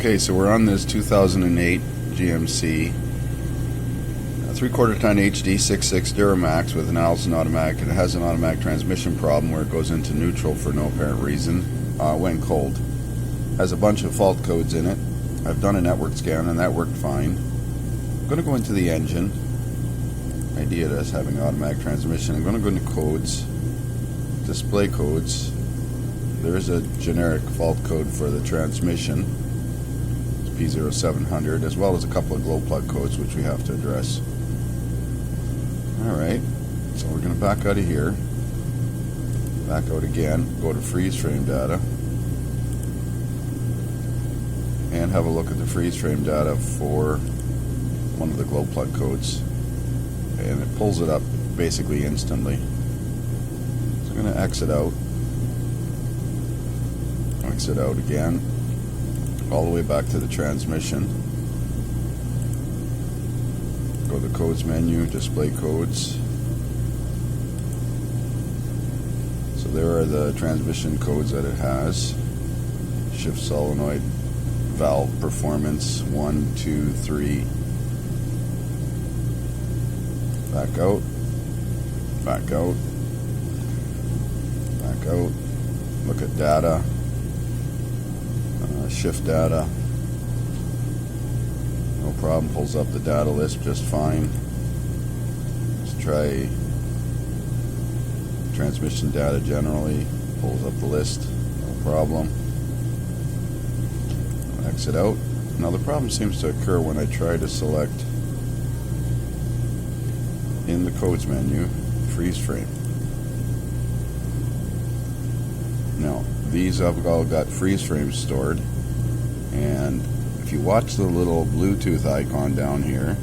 Okay, so we're on this 2008 GMC 3/4 ton HD 6.6 Duramax with an Allison automatic, and it has an automatic transmission problem where it goes into neutral for no apparent reason when cold. Has a bunch of fault codes in it. I've done a network scan and that worked fine. I'm going to go into the engine. Idea is having an automatic transmission. I'm going to go into codes, display codes. There is a generic fault code for the transmission. It's P0700, as well as a couple of glow plug codes which we have to address. Alright, so we're going to back out of here, back out again, go to freeze frame data, and have a look at the freeze frame data for one of the glow plug codes, and it pulls it up basically instantly. So I'm going to exit out again, all the way back to the transmission. Go to the codes menu, display codes. So there are the transmission codes that it has. Shift solenoid valve performance 1, 2, 3. Back out, back out, back out. Look at data, shift data. No problem, pulls up the data list just fine. Let's try transmission data generally, pulls up the list, no problem. Exit out. Now the problem seems to occur when I try to select in the codes menu freeze frame. Now these have all got freeze frames stored, and if you watch the little Bluetooth icon down here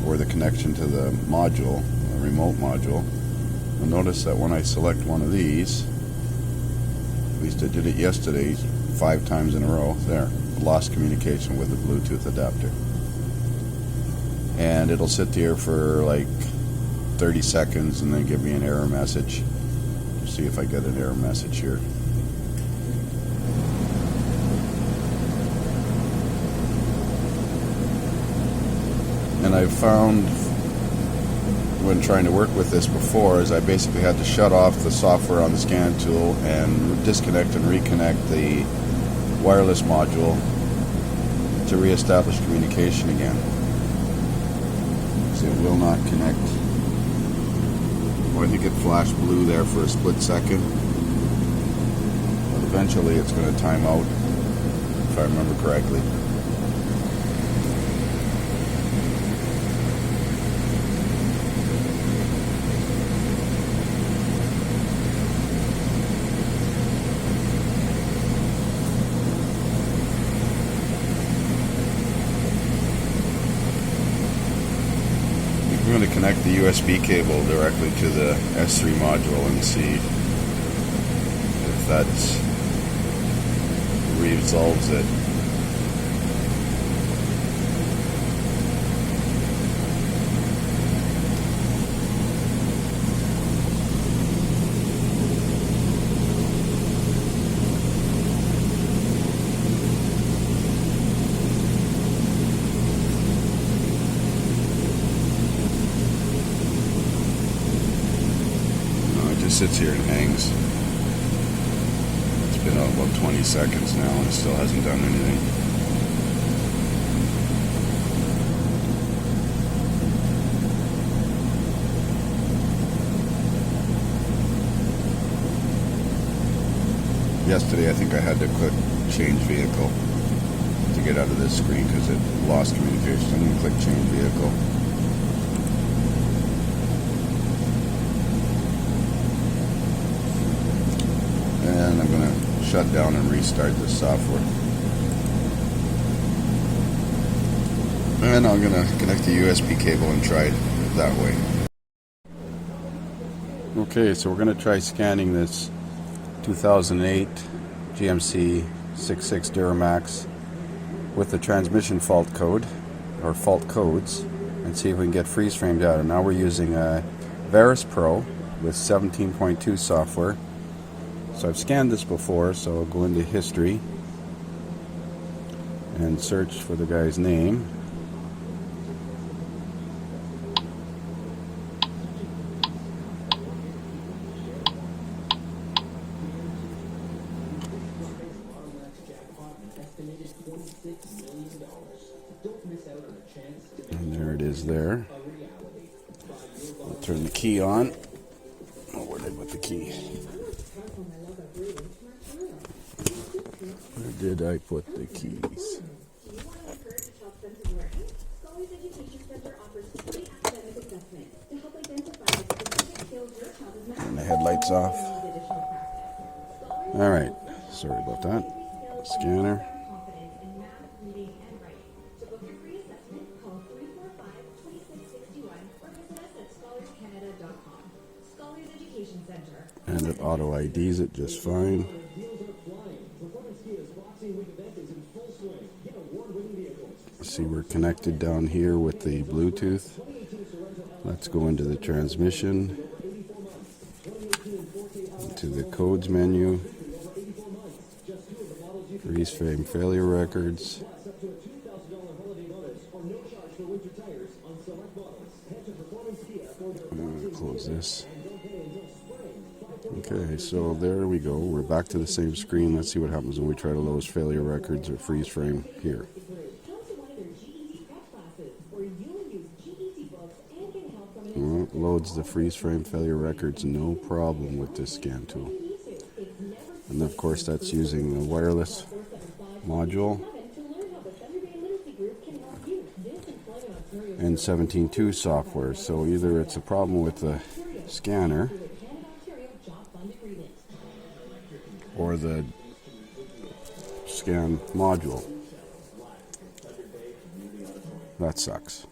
for the connection to the module, the remote module, you'll notice that when I select one of these, at least I did it yesterday 5 times in a row, there, lost communication with the Bluetooth adapter. And it'll sit there for like 30 seconds and then give me an error message. Let's see if I get an error message here. And I've found when trying to work with this before is I basically had to shut off the software on the scan tool and disconnect and reconnect the wireless module to reestablish communication again. So it will not connect. Well, I think it flashed blue there for a split second, but eventually it's going to time out, if I remember correctly. I'm going to connect the USB cable directly to the S3 module and see if that resolves it. Sits here and hangs. It's been about 20 seconds now and it still hasn't done anything. Yesterday I think I had to click change vehicle to get out of this screen because it lost communication. I'm going to click change vehicle. And I'm going to shut down and restart this software. And I'm going to connect the USB cable and try it that way. Okay, so we're going to try scanning this 2008 GMC 6.6 Duramax with the transmission fault code, or fault codes, and see if we can get freeze frame data. Now we're using a Verus Pro with 17.2 software. So I've scanned this before, so I'll go into history. and search for the guy's name. And there it is there. I'll turn the key on. Oh, where did I put the key? Where did I put the keys? And the headlights off. Alright, sorry about that. Scanner. And it auto IDs it just fine. See, we're connected down here with the Bluetooth. Let's go into the transmission, to the codes menu, freeze frame failure records. Close this. Okay, so there we go. We're back to the same screen. Let's see what happens when we try to load failure records or freeze frame here. Well, it loads the freeze frame failure records, no problem with this scan tool. And of course that's using the wireless module and 17.2 software. So either it's a problem with the scanner or the scan module. That sucks.